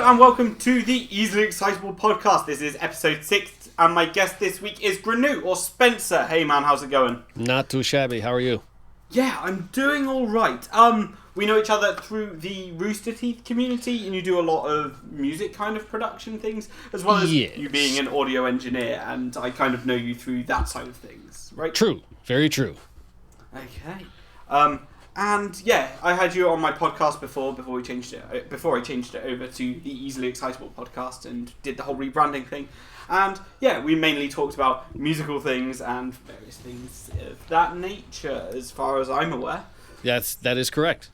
and welcome to the Easily Excitable podcast. This is episode 6, and my guest this week is Grenou, or Spencer. Hey man, how's it going? Not too shabby. How are you? Yeah, I'm doing alright. We know each other through the Rooster Teeth community, and you do a lot of music kind of production things, as well as you being an audio engineer, and I kind of know you through that side of things, right? True. Very true. Okay. And yeah, I had you on my podcast before I changed it over to the Easily Excitable podcast and did the whole rebranding thing. And yeah, we mainly talked about musical things and various things of that nature, as far as I'm aware. That is correct.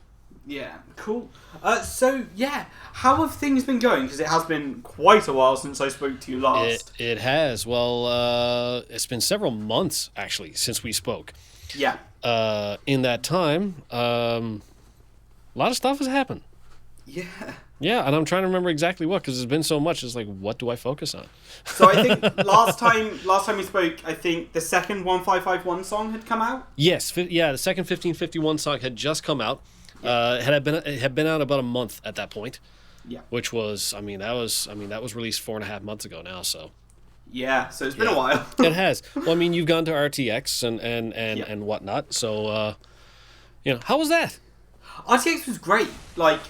Yeah, cool. So yeah, how have things been going? Because it has been quite a while since I spoke to you last. It has. Well, it's been several months actually since we spoke. Yeah. In that time, a lot of stuff has happened. Yeah. Yeah, and I'm trying to remember exactly what, because there's been so much. It's like, what do I focus on? So I think last time we spoke, I think the second 1551 song had come out. Yes, the second 1551 song had just come out. Yeah. It had been out about a month at that point. Yeah. Which was, that was released 4.5 months ago now. So. Yeah, so it's been a while. It has. Well, I mean, you've gone to RTX and whatnot. So, how was that? RTX was great. Like,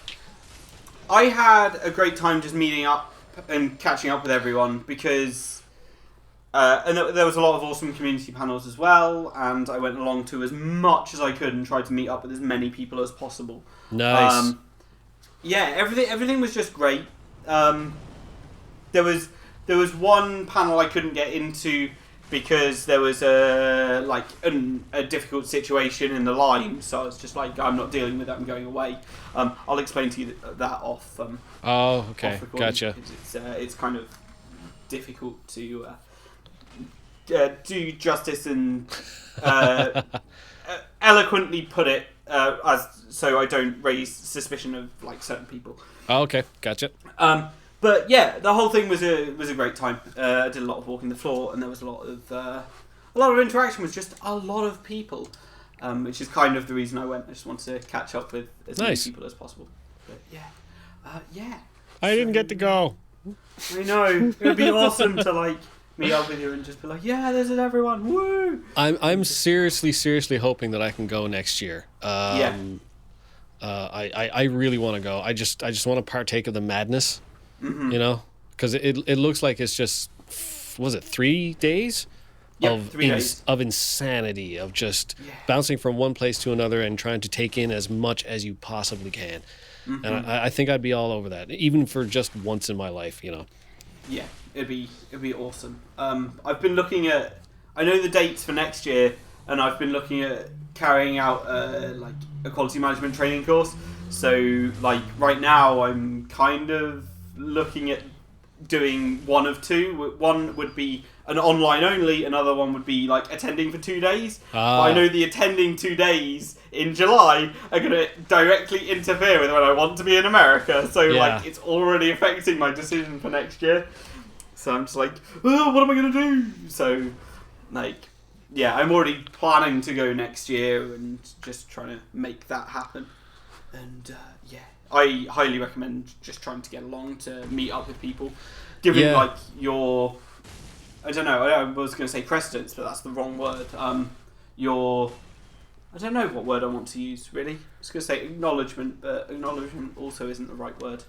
I had a great time just meeting up and catching up with everyone because, and there was a lot of awesome community panels as well. And I went along to as much as I could and tried to meet up with as many people as possible. Nice. Everything was just great. There was one panel I couldn't get into because there was a difficult situation in the line, so I was just like, I'm not dealing with that, I'm going away. I'll explain to you that off. Okay, off gotcha. It's kind of difficult to do justice and eloquently put it so I don't raise suspicion of certain people. Oh, okay, gotcha. But yeah, the whole thing was a great time. I did a lot of walking the floor, and there was a lot of interaction with just a lot of people, which is kind of the reason I went. I just wanted to catch up with as many people as possible. But yeah, I didn't get to go. I know, it would be awesome to meet up with you and just be like, yeah, this is everyone, woo! I'm seriously hoping that I can go next year. I really want to go. I just want to partake of the madness. Mm-hmm. Because it looks like it's just, was it 3 days? Yeah, 3 days. Of insanity, of just bouncing from one place to another and trying to take in as much as you possibly can. Mm-hmm. And I think I'd be all over that, even for just once in my life, Yeah, it'd be awesome. I've been looking at, I know the dates for next year, and I've been looking at carrying out a quality management training course. So right now I'm kind of looking at doing one of two. One would be an online only, another one would be attending for 2 days. But I know the attending 2 days in July are going to directly interfere with when I want to be in America, so it's already affecting my decision for next year. So I'm just what am I going to do? So I'm already planning to go next year and just trying to make that happen. And I highly recommend just trying to get along to meet up with people. Given your, I don't know, I was going to say precedence, but that's the wrong word. I don't know what word I want to use, really. I was going to say acknowledgement, but acknowledgement also isn't the right word.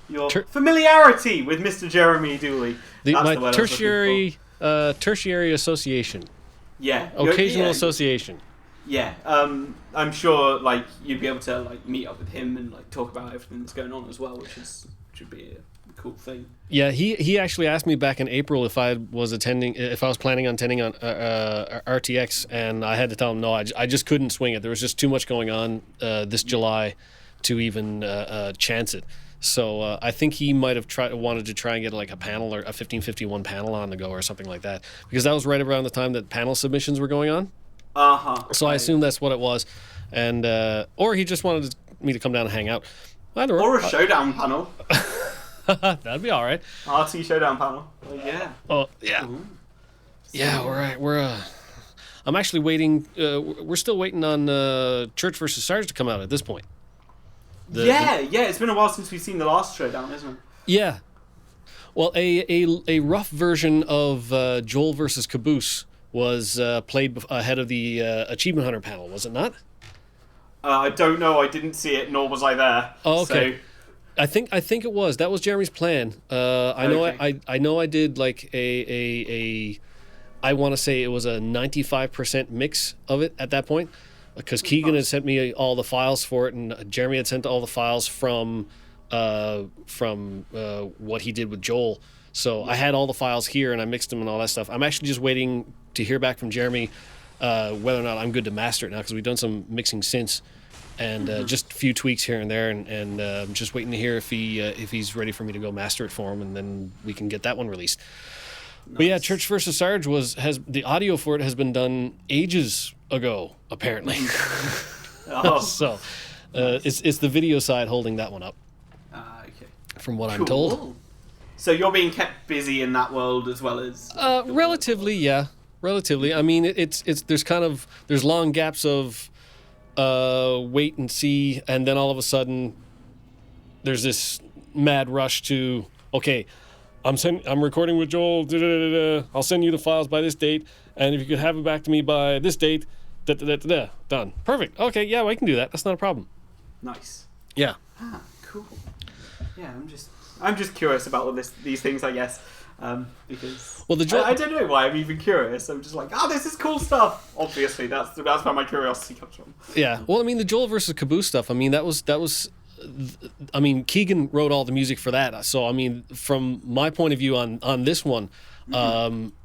Your familiarity with Mr. Jeremy Dooley. My tertiary association. Yeah. Occasional association. Yeah, I'm sure you'd be able to meet up with him and talk about everything that's going on as well, which should be a cool thing. Yeah, he actually asked me back in April if I was planning on attending on RTX, and I had to tell him no, I just couldn't swing it. There was just too much going on this July to even chance it. So I think he might have wanted to try and get a panel or a 1551 panel on the go or something like that, because that was right around the time that panel submissions were going on. So I assume that's what it was, and or he just wanted me to come down and hang out. Either or a showdown panel. That'd be all right. RT showdown panel. Yeah. Oh yeah. Ooh. Yeah, we're I'm actually waiting. We're still waiting on Church versus Sarge to come out at this point. Yeah, it's been a while since we've seen the last showdown, isn't it? Yeah. Well, a rough version of Joel versus Caboose was played ahead of the Achievement Hunter panel, was it not? I don't know. I didn't see it, nor was I there. Oh, okay. So... I think it was. That was Jeremy's plan. I know. Okay. I know. I did like a I want to say it was a 95% mix of it at that point, because Keegan had sent me all the files for it, and Jeremy had sent all the files from what he did with Joel. So I had all the files here, and I mixed them and all that stuff. I'm actually just waiting to hear back from Jeremy whether or not I'm good to master it now, because we've done some mixing since. And just a few tweaks here and there, and I'm just waiting to hear if he's ready for me to go master it for him, and then we can get that one released. Nice. But yeah, Church versus Sarge has the audio for it has been done ages ago, apparently. Oh. So it's the video side holding that one up. Okay. From what I'm told. So you're being kept busy in that world as well as relatively, yeah, relatively. I mean, it's there's long gaps of wait and see, and then all of a sudden there's this mad rush to, okay, I'm recording with Joel, I'll send you the files by this date, and if you could have it back to me by this date, done. Perfect. Okay, yeah, well, I can do that. That's not a problem. Nice. Yeah. Cool. Yeah, I'm just curious about all these things, I guess. Because I don't know why I'm even curious. I'm just like, this is cool stuff. Obviously, that's where my curiosity comes from. Yeah. Well, I mean, the Joel versus Caboose stuff. I mean, that was. I mean, Keegan wrote all the music for that. So, I mean, from my point of view on this one,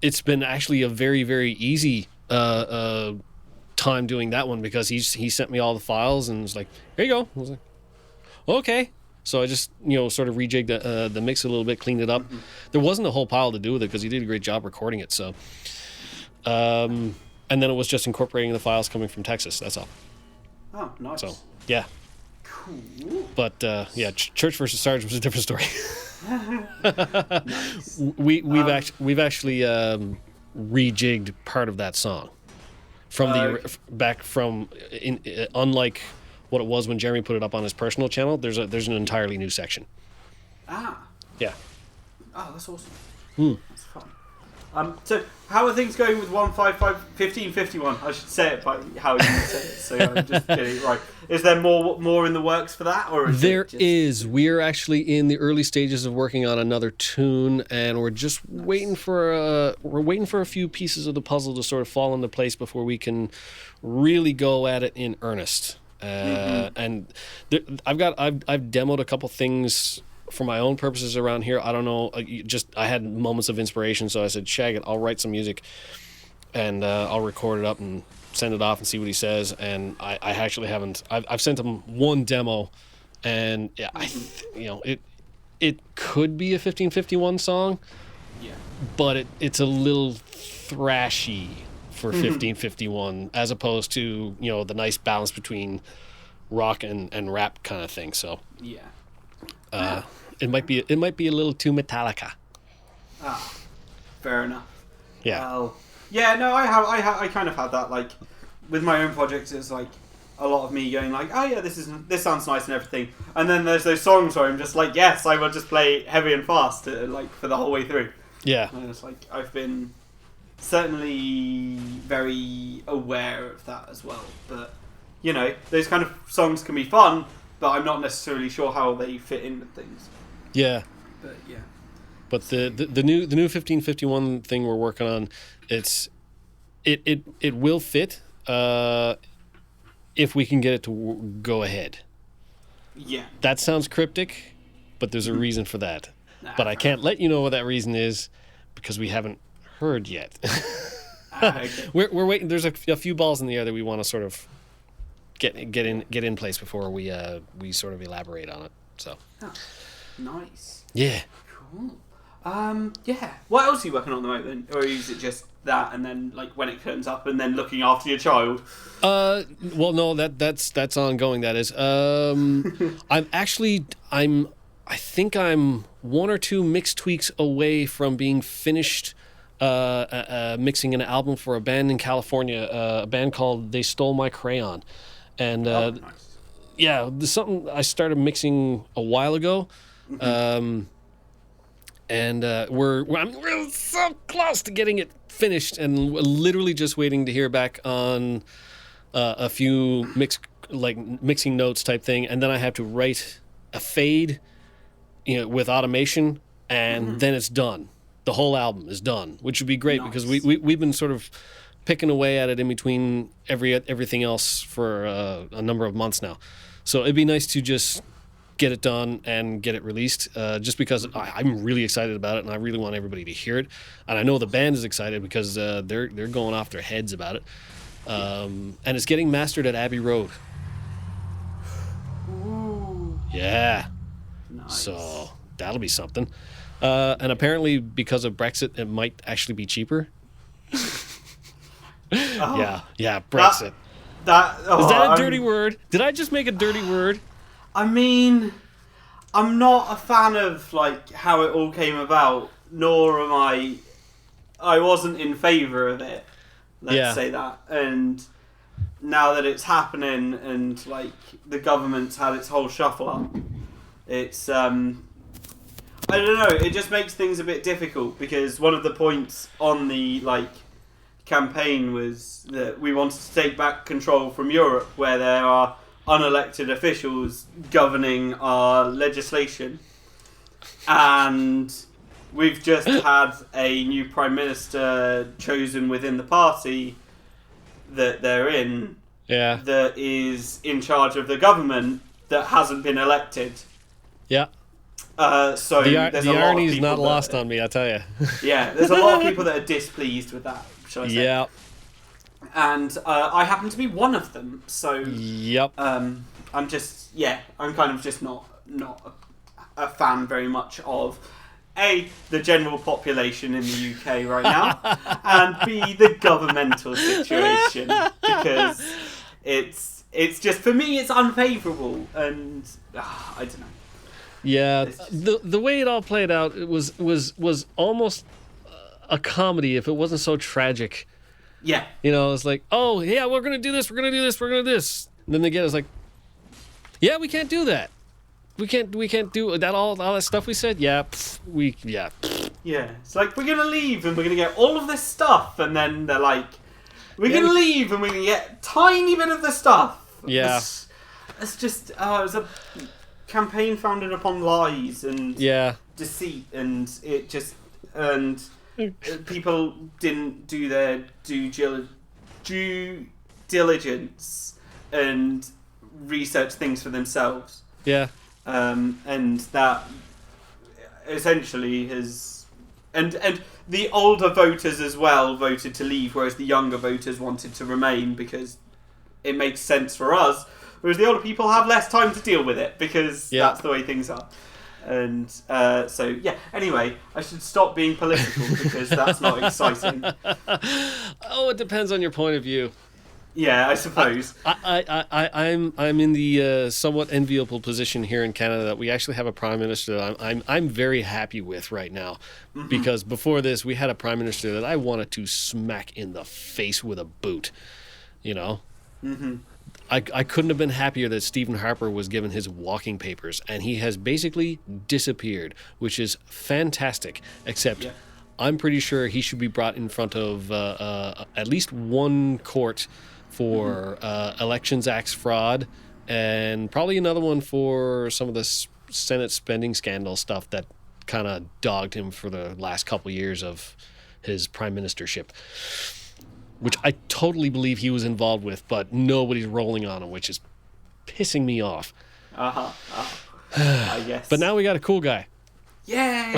it's been actually a very, very easy time doing that one, because he sent me all the files and was like, here you go. I was like, okay. So I just, sort of rejigged the mix a little bit, cleaned it up. Mm-hmm. There wasn't a whole pile to do with it, because he did a great job recording it. So, and then it was just incorporating the files coming from Texas. That's all. Oh, nice. So, yeah. Cool. But yeah, Church versus Sarge was a different story. Nice. We've actually rejigged part of that song from unlike what it was when Jeremy put it up on his personal channel. There's an entirely new section. Yeah. Oh, that's awesome. That's fun. So how are things going with 1551? I should say it by how you said it, so I'm just getting it right. Is there more in the works for that, or is We're actually in the early stages of working on another tune, and we're just waiting for a few pieces of the puzzle to sort of fall into place before we can really go at it in earnest. And I've demoed a couple things for my own purposes around here. I don't know, I had moments of inspiration, so I said, shag it, I'll write some music and I'll record it up and send it off and see what he says. And I actually haven't. I've sent him one demo, and yeah, it could be a 1551 song, but it's a little thrashy for 1551, as opposed to the nice balance between rock and rap kind of thing. So it might be a little too Metallica. Fair enough. Yeah. Well, yeah. No, I kind of had that, like, with my own projects. It's like a lot of me going like, oh yeah, this sounds nice and everything, and then there's those songs where I'm just like, yes, I will just play heavy and fast, like, for the whole way through. Yeah. And it's like I've been certainly very aware of that as well. But those kind of songs can be fun, but I'm not necessarily sure how they fit in with things. Yeah. But yeah. But the new 1551 thing we're working on, it will fit if we can get it to go ahead. Yeah. That sounds cryptic, but there's a reason for that. But I can't let you know what that reason is, because we haven't heard yet. Okay. We're waiting. There's a few balls in the air that we want to sort of get in place before we sort of elaborate on it. So. Oh, nice. Yeah. Cool. Yeah. What else are you working on at the moment? Or is it just that, and then, like, when it turns up, and then looking after your child? Well, no, that's ongoing. That is. I think I'm one or two mix tweaks away from being finished mixing an album for a band in California, a band called They Stole My Crayon. And nice. yeah, there's something I started mixing a while ago. And we're so close to getting it finished, and we're literally just waiting to hear back on a few mixing notes type thing, and then I have to write a fade, with automation, and then it's done. The whole album is done, which would be great because we've been sort of picking away at it in between everything else for a number of months now. So it'd be nice to just get it done and get it released, just because I'm really excited about it and I really want everybody to hear it. And I know the band is excited because they're going off their heads about it. And it's getting mastered at Abbey Road. Ooh. Yeah. Nice. So that'll be something. And apparently because of Brexit, it might actually be cheaper. Oh. Yeah, Brexit. Is that a dirty word? Did I just make a dirty word? I mean, I'm not a fan of how it all came about, nor am I wasn't in favour of it. Let's say that. And now that it's happening and the government's had its whole shuffle up, it's I don't know, it just makes things a bit difficult because one of the points on the campaign was that we wanted to take back control from Europe, where there are unelected officials governing our legislation, and we've just had a new prime minister chosen within the party that they're in, that is in charge of the government that hasn't been elected. Yeah. So the irony is not lost on me, I tell you. Yeah, there's a lot of people that are displeased with that, shall I say. Yeah. And I happen to be one of them, so yep. I'm kind of just not a fan very much of the general population in the UK right now, and B, the governmental situation, because it's just, for me, it's unfavourable, and I don't know. Yeah, the way it all played out, it was almost a comedy if it wasn't so tragic. Yeah. It's like, oh, yeah, we're going to do this, we're going to do this, we're going to do this. And then they get us yeah, we can't do that. We can't do that, all that stuff we said. Yeah, Yeah, it's we're going to leave and we're going to get all of this stuff. And then they're we're going to leave and we're going to get a tiny bit of the stuff. Yeah. It's just, it was a campaign founded upon lies and deceit, and it just, and people didn't do their due diligence and research things for themselves. Yeah. And that essentially has, and the older voters as well voted to leave, whereas the younger voters wanted to remain because it makes sense for us. Whereas the older people have less time to deal with it because that's the way things are. And anyway, I should stop being political because that's not exciting. Oh, it depends on your point of view. Yeah, I suppose. I'm in the somewhat enviable position here in Canada that we actually have a prime minister that I'm very happy with right now, because before this we had a prime minister that I wanted to smack in the face with a boot. I couldn't have been happier that Stephen Harper was given his walking papers, and he has basically disappeared, which is fantastic, except I'm pretty sure he should be brought in front of at least one court for Elections Acts fraud, and probably another one for some of the Senate spending scandal stuff that kind of dogged him for the last couple years of his prime ministership, which I totally believe he was involved with, but nobody's rolling on him, which is pissing me off. I guess. But now we got a cool guy. Yay!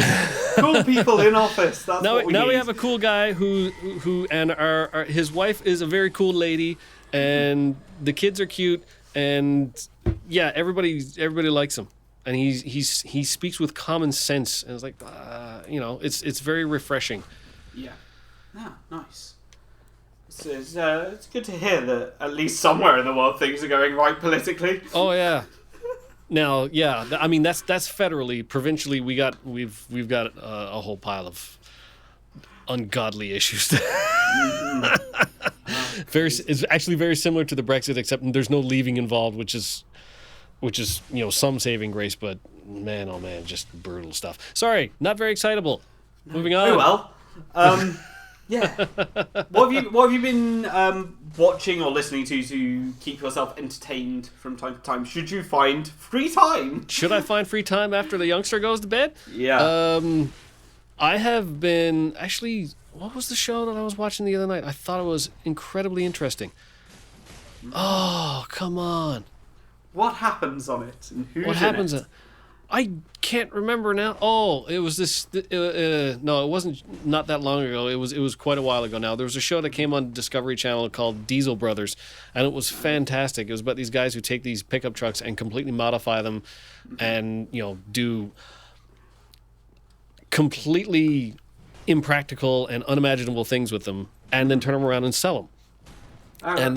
Cool people in office. That's what we need. We have a cool guy who and his wife is a very cool lady, and the kids are cute, and everybody likes him, and he speaks with common sense, and it's it's very refreshing. Yeah. Ah, nice. It's good to hear that at least somewhere in the world things are going right politically. Oh yeah. Now, I mean that's federally. Provincially, we've got a whole pile of ungodly issues. It's actually very similar to the Brexit, except there's no leaving involved, which is which is some saving grace, but man, oh man, just brutal stuff. Sorry, not very excitable. Moving on. Oh well. Yeah. What have you been watching or listening to keep yourself entertained from time to time? Should you find free time? Should I find free time after the youngster goes to bed? Yeah. I have been actually. What was the show that I was watching the other night? I thought it was incredibly interesting. Oh, come on. What happens on it? And who's What happens? in it? I can't remember now. Oh, it was this. No, it wasn't. Not that long ago. It was quite a while ago now. There was a show that came on Discovery Channel called Diesel Brothers, and it was fantastic. It was about these guys who take these pickup trucks and completely modify them, and do completely impractical and unimaginable things with them, and then turn them around and sell them. And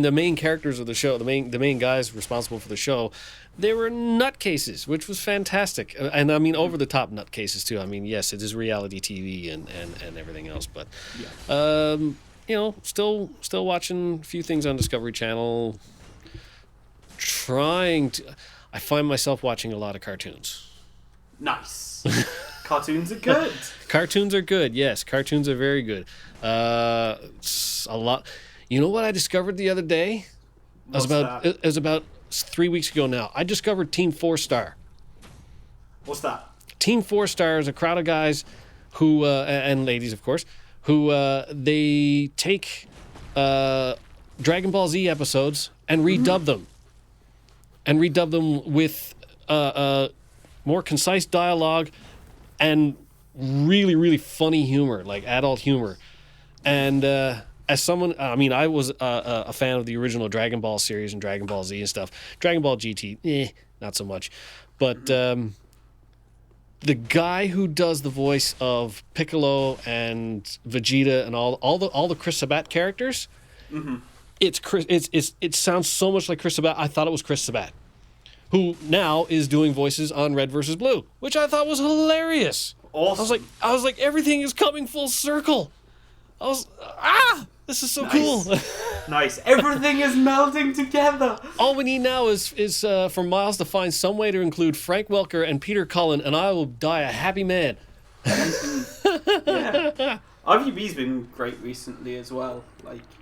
the main characters of the show, the main guys responsible for the show, they were nutcases, which was fantastic. And I mean, over the top nutcases too. I mean, yes, it is reality TV and everything else, but still watching a few things on Discovery Channel. I find myself watching a lot of cartoons. Nice. Cartoons are good. Cartoons are good. Yes, cartoons are very good. A lot. You know what I discovered the other day? It was about 3 weeks ago now. I discovered Team 4 Star. What's that? Team 4 Star is a crowd of guys who, and ladies, of course, who they take Dragon Ball Z episodes and redub them. And redub them with more concise dialogue and really, really funny humor, like adult humor. And as someone, I mean, I was a fan of the original Dragon Ball series and Dragon Ball Z and stuff. Dragon Ball GT, not so much. But the guy who does the voice of Piccolo and Vegeta and all the Chris Sabat characters, it sounds so much like Chris Sabat. I thought it was Chris Sabat, who now is doing voices on Red vs. Blue, which I thought was hilarious. Awesome. I was like, everything is coming full circle. This is so cool. Nice. Everything is melding together. All we need now is for Miles to find some way to include Frank Welker and Peter Cullen, and I will die a happy man. Yeah. RVB's been great recently as well.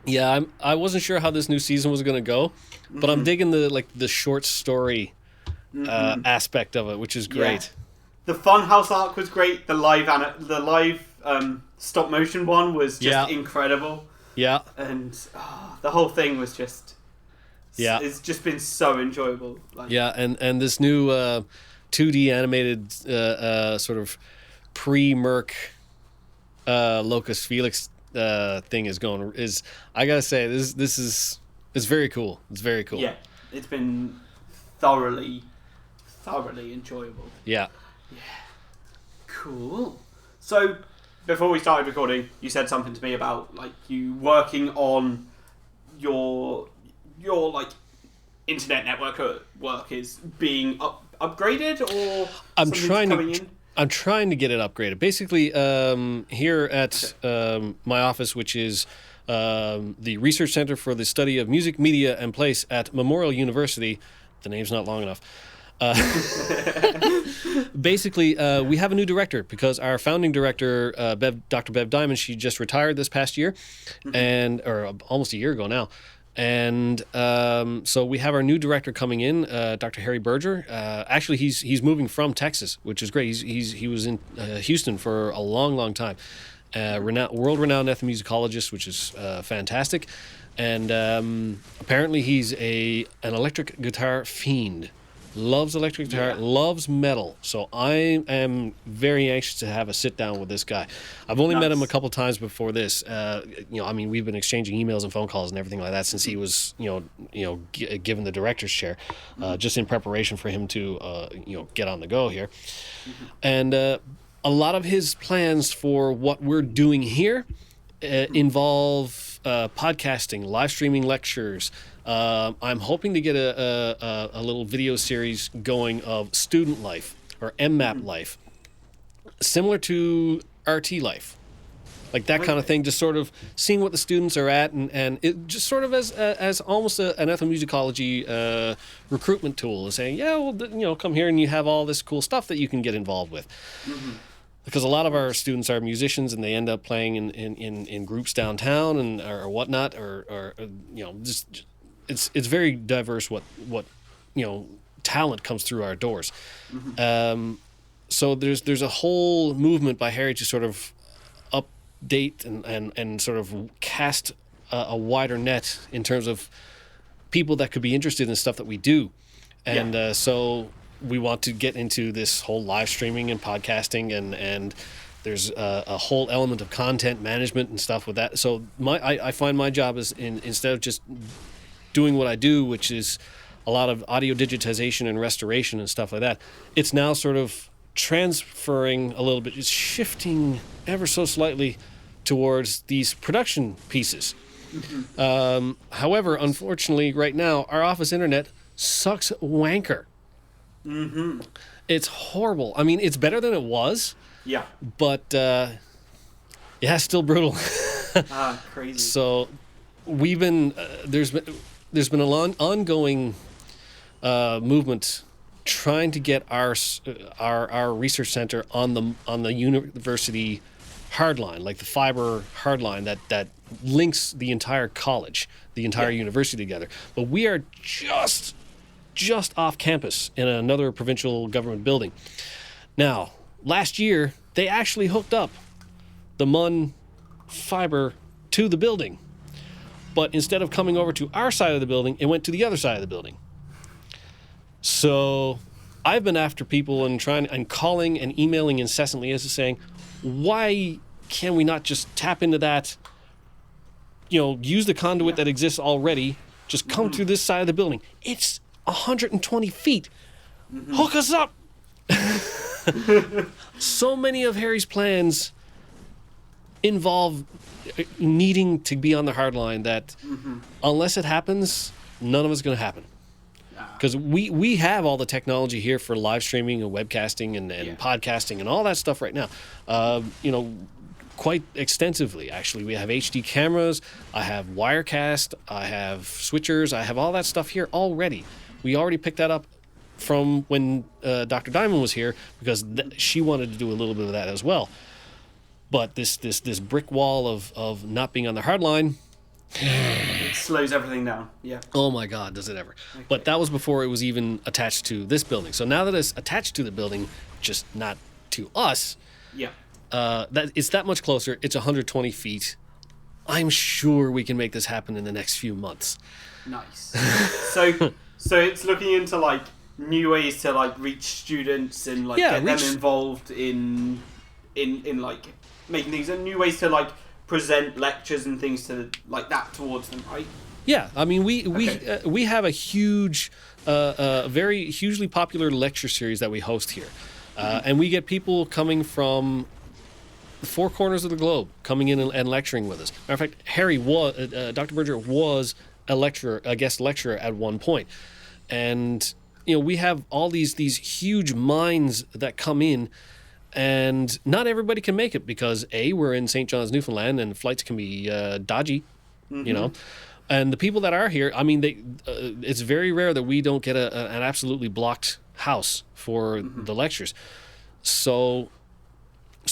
Yeah, I wasn't sure how this new season was going to go, but I'm digging the short story aspect of it, which is great. Yeah. The Funhouse arc was great. The live stop motion one was just incredible. Yeah. And the whole thing was just it's just been so enjoyable. And this new 2D animated sort of pre-Merc Locus Felix thing is I gotta say it's very cool. It's very cool. Yeah, it's been thoroughly enjoyable. Yeah. Cool. So before we started recording, you said something to me about you working on your internet network work is being upgraded, or I'm trying to get it upgraded. Basically, here at my office, which is the Research Center for the Study of Music, Media, and Place at Memorial University. The name's not long enough. Basically, we have a new director because our founding director, Dr. Bev Diamond, she just retired this past year, or almost a year ago now. And so we have our new director coming in, Dr. Harry Berger. Actually, he's moving from Texas, which is great. He was in Houston for a long time. World-renowned ethnomusicologist, which is fantastic. And apparently he's an electric guitar fiend. Loves electric guitar, loves metal. So I am very anxious to have a sit down with this guy. I've only met him a couple times before this. We've been exchanging emails and phone calls and everything like that since he was, given the director's chair, just in preparation for him to, get on the go here. And a lot of his plans for what we're doing here involve podcasting, live streaming lectures. I'm hoping to get a little video series going of student life or MMAP life, similar to RT life. like that kind of thing. Just sort of seeing what the students are at, and it just sort of as almost an ethnomusicology recruitment tool, is saying, yeah, well, come here and you have all this cool stuff that you can get involved with. Mm-hmm. Because a lot of our students are musicians and they end up playing in groups downtown and or whatnot, or just it's very diverse what talent comes through our doors. Mm-hmm. So there's a whole movement by Harry to sort of update and sort of cast a wider net in terms of people that could be interested in stuff that we do, and so we want to get into this whole live streaming and podcasting, and there's a whole element of content management and stuff with that. So I find my job is instead of just doing what I do, which is a lot of audio digitization and restoration and stuff like that, it's now sort of transferring a little bit, just shifting ever so slightly towards these production pieces. Mm-hmm. However, unfortunately, right now, our office internet sucks wanker. Mm-hmm. It's horrible. I mean, it's better than it was. Yeah. But, still brutal. Crazy. So we've been, there's been a long, ongoing movement trying to get our research center on the university hardline, like the fiber hardline that links the entire college, the entire university together. But we are just off campus in another provincial government building. Now, last year, they actually hooked up the MUN fiber to the building. But instead of coming over to our side of the building, it went to the other side of the building. So I've been after people and calling and emailing incessantly as to saying, why can we not just tap into that, use the conduit that exists already, just come through this side of the building. It's 120 feet. Mm-hmm. Hook us up. So many of Harry's plans involve needing to be on the hard line that unless it happens, none of it's going to happen. Because we have all the technology here for live streaming and webcasting and podcasting and all that stuff right now. Quite extensively, actually. We have HD cameras, I have Wirecast, I have switchers, I have all that stuff here already. We already picked that up from when Dr. Diamond was here because she wanted to do a little bit of that as well. But this brick wall of not being on the hard line, it slows everything down. Yeah. Oh my God, does it ever. Okay. But that was before it was even attached to this building. So now that it's attached to the building, just not to us, that it's that much closer. It's 120 feet. I'm sure we can make this happen in the next few months. Nice. So it's looking into like new ways to like reach students and like get them involved in like making things, and new ways to like present lectures and things to like that towards them, right? Yeah, I mean we have a huge, very hugely popular lecture series that we host here, and we get people coming from the four corners of the globe coming in and lecturing with us. Matter of fact, Harry was Dr. Berger was a guest lecturer at one point, and we have all these huge minds that come in. And not everybody can make it because we're in St. John's, Newfoundland, and flights can be dodgy, And the people that are here, I mean, it's very rare that we don't get an absolutely blocked house for the lectures. So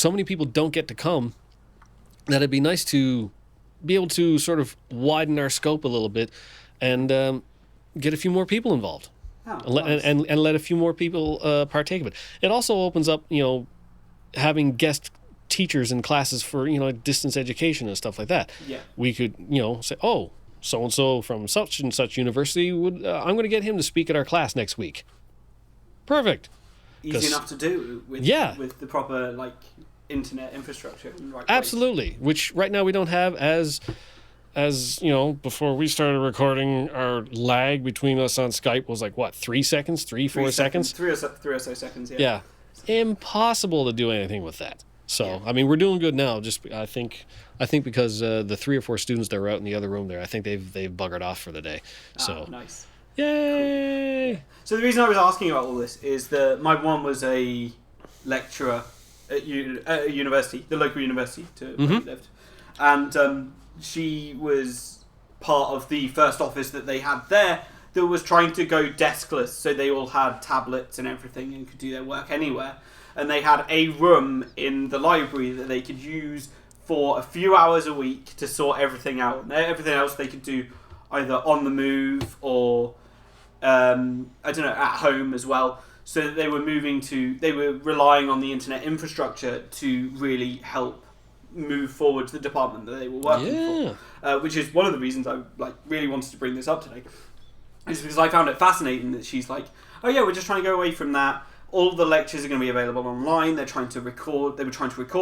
many people don't get to come that it'd be nice to be able to sort of widen our scope a little bit and get a few more people involved. And let a few more people partake of it. It also opens up, having guest teachers in classes for distance education and stuff like that. Yeah, we could say, oh, so and so from such and such university would I'm going to get him to speak at our class next week. Perfect. Easy enough to do with the proper like internet infrastructure. In the right Absolutely, place. Which right now we don't have as before we started recording, our lag between us on Skype was like what, 3 seconds, 4 seconds, 3 or so seconds. Yeah. Impossible to do anything with that. So I mean, we're doing good now. Just I think because the 3 or 4 students that were out in the other room there, I think they've buggered off for the day. So nice. Yay! Cool. So the reason I was asking about all this is that my one was a lecturer at a university, the local university to where we lived. and she was part of the first office that they had there that was trying to go deskless, so they all had tablets and everything and could do their work anywhere. And they had a room in the library that they could use for a few hours a week to sort everything out. And everything else they could do either on the move or, I don't know, at home as well. So that they were relying on the internet infrastructure to really help move forward the department that they were working for. Which is one of the reasons I really wanted to bring this up today. Is because I found it fascinating that she's like, oh yeah, we're just trying to go away from that. All the lectures are going to be available online. They were trying to record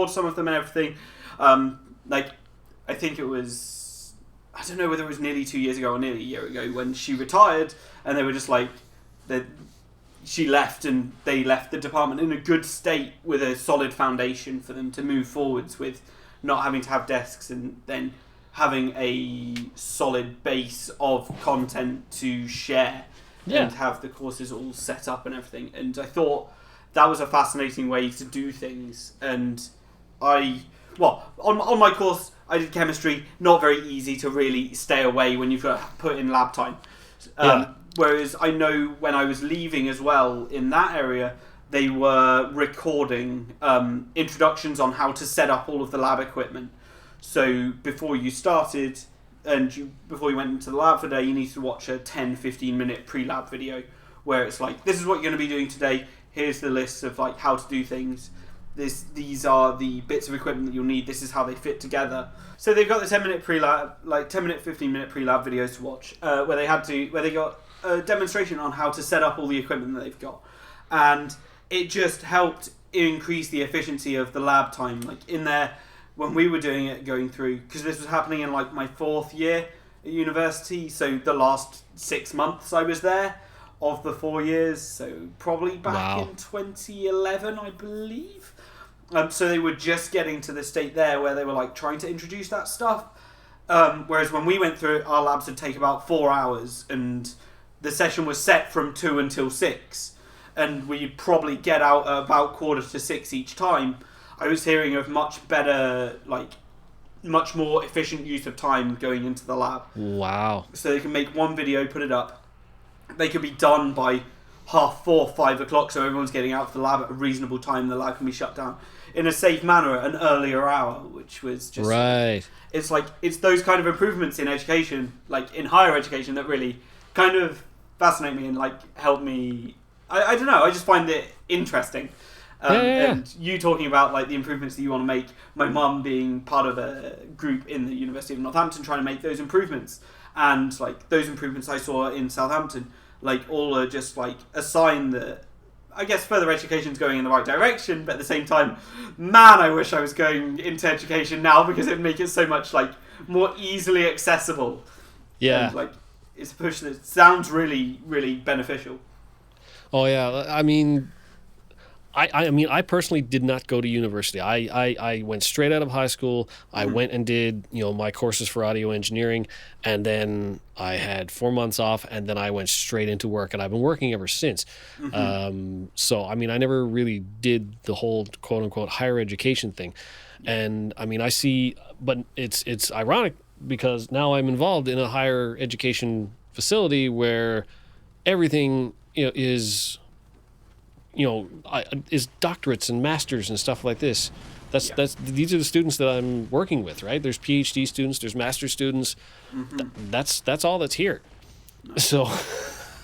some of them and everything. I think it was, I don't know whether it was nearly 2 years ago or nearly a year ago when she retired, and they were just like, she left and they left the department in a good state with a solid foundation for them to move forwards with, not having to have desks and then having a solid base of content to share and have the courses all set up and everything. And I thought that was a fascinating way to do things. And on my course, I did chemistry, not very easy to really stay away when you've got to put in lab time. Whereas I know when I was leaving as well in that area, they were recording introductions on how to set up all of the lab equipment. So before you started and before you went into the lab for the day, you need to watch a 10-15 minute pre-lab video where it's like, this is what you're going to be doing today. Here's the list of how to do things. These are the bits of equipment that you'll need. This is how they fit together. So they've got the 10-minute pre-lab, 10-minute, 15-minute pre-lab videos to watch, where they got a demonstration on how to set up all the equipment that they've got, and it just helped increase the efficiency of the lab time. In there, when we were doing it, going through, because this was happening in my 4th year at university, so the last 6 months I was there of the 4 years, so probably back in 2011, I believe. So they were just getting to the state there where they were trying to introduce that stuff. Whereas when we went through it, our labs would take about 4 hours, and the session was set from 2 until 6, and we'd probably get out at about 5:45 each time. I was hearing of much better, much more efficient use of time going into the lab. Wow. So they can make one video, put it up. They could be done by 4:30, 5 o'clock, so everyone's getting out of the lab at a reasonable time. The lab can be shut down in a safe manner at an earlier hour, which was just... Right. It's those kind of improvements in education, in higher education, that really kind of fascinate me and help me... I don't know, I just find it interesting. And you talking about the improvements that you want to make, my mum being part of a group in the University of Northampton trying to make those improvements, and those improvements I saw in Southampton, all are just a sign that I guess further education's going in the right direction, but at the same time, man, I wish I was going into education now, because it'd make it so much more easily accessible. Yeah. And, it's a push that sounds really, really beneficial. Oh yeah, I mean, I personally did not go to university. I went straight out of high school. I went and did my courses for audio engineering, and then I had 4 months off, and then I went straight into work, and I've been working ever since. So I mean, I never really did the whole quote unquote higher education thing, and I mean, I see, but it's ironic because now I'm involved in a higher education facility where everything is doctorates and masters and stuff like this. These are the students that I'm working with, right? There's PhD students, there's master students. That's all that's here. Nice. So,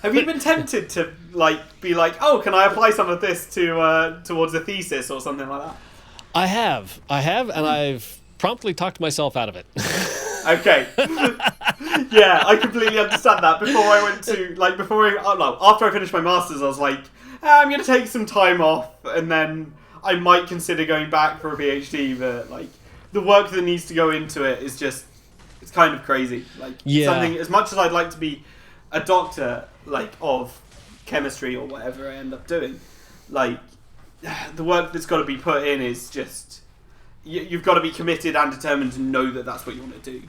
have you been tempted to be oh, can I apply some of this to towards a thesis or something like that? I have, and I've promptly talked myself out of it. Okay. Yeah, I completely understand that. Before I went to after I finished my masters, I was I'm going to take some time off, and then I might consider going back for a PhD, but the work that needs to go into it is just, it's kind of crazy. Something, as much as I'd like to be a doctor of chemistry or whatever I end up doing, the work that's got to be put in is just, you've got to be committed and determined to know that that's what you want to do.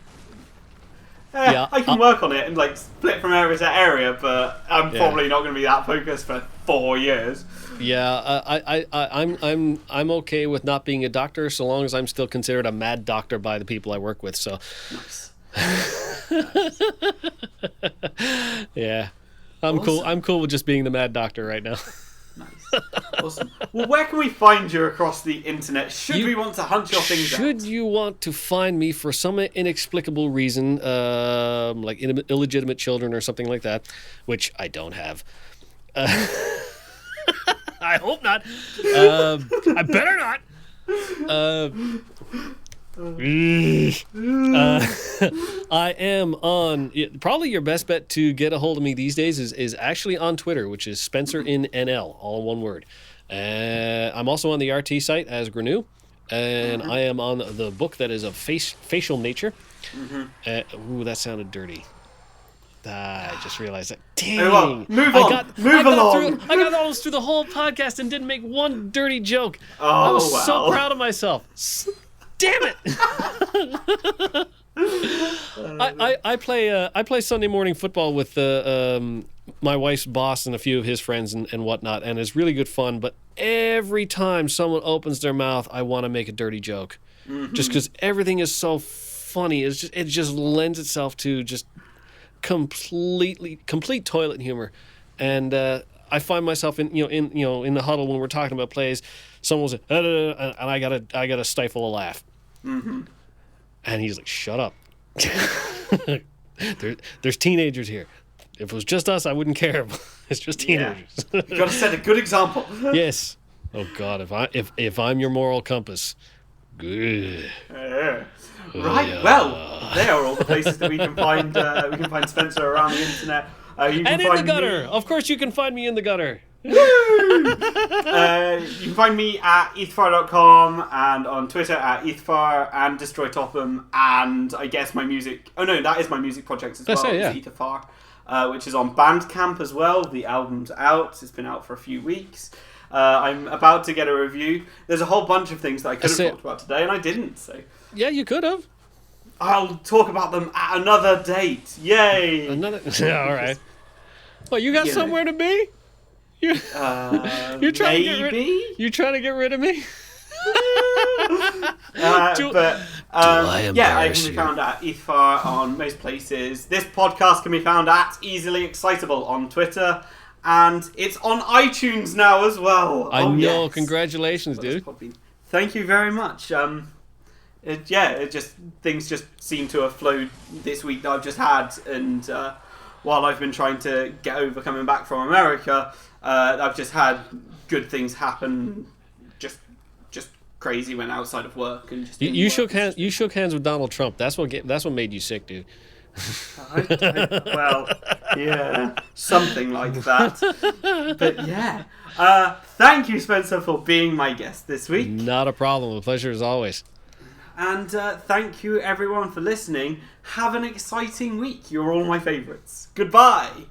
I can work on it and split from area to area, but I'm probably not going to be that focused for 4 years. Yeah, I'm okay with not being a doctor so long as I'm still considered a mad doctor by the people I work with. So, Nice. yeah, I'm Awesome. cool. I'm cool with just being the mad doctor right now. Nice. Awesome. Well, where can we find you across the internet? Should we want to hunt your things out? Should you want to find me for some inexplicable reason, like illegitimate children or something like that, which I don't have. I hope not. I better not. I am on. Probably your best bet to get a hold of me these days is actually on Twitter, which is Spencer in NL, all one word. I'm also on the RT site as Grenou, and I am on the book that is of facial nature. Ooh, that sounded dirty. I just realized that. Dang. Well, move on. Move along. I got almost through the whole podcast and didn't make one dirty joke. Oh, I was so proud of myself. Damn it! I play Sunday morning football with my wife's boss and a few of his friends and whatnot, and it's really good fun. But every time someone opens their mouth, I want to make a dirty joke, just because everything is so funny. It just lends itself to just complete toilet humor, and I find myself in the huddle when we're talking about plays. Someone will say, and I gotta stifle a laugh. And he's like, "Shut up." There's teenagers here. If it was just us, I wouldn't care. It's just teenagers. Yeah. You gotta set a good example. Yes. Oh God, if I'm your moral compass, good. Right. Yeah. Well, there are all the places that we can find Spencer around the internet. You can And in find the gutter. Of course, you can find me in the gutter. You can find me at ethfar.com and on Twitter at ethfar and Destroy Topham, and I guess my music. Oh no, that is my music project as well. Yeah. It's Ethfar, which is on Bandcamp as well. The album's out. It's been out for a few weeks. I'm about to get a review. There's a whole bunch of things that I could have talked about today, and I didn't. So yeah, you could have. I'll talk about them at another date. Yay! Yeah, all right. Well, you got somewhere to be? You're trying maybe? to get rid of me? I can be found at Ethfar on most places. This podcast can be found at Easily Excitable on Twitter, and it's on iTunes now as well. I know. Yes. Congratulations, dude. Thank you very much. Things just seem to have flowed this week that I've just had, and while I've been trying to get over coming back from America, I've just had good things happen. Just crazy when outside of work and just. You shook hands. You shook hands with Donald Trump. That's what made you sick, dude. Well, yeah, something like that. But yeah, thank you, Spencer, for being my guest this week. Not a problem. A pleasure as always. And thank you, everyone, for listening. Have an exciting week. You're all my favourites. Goodbye.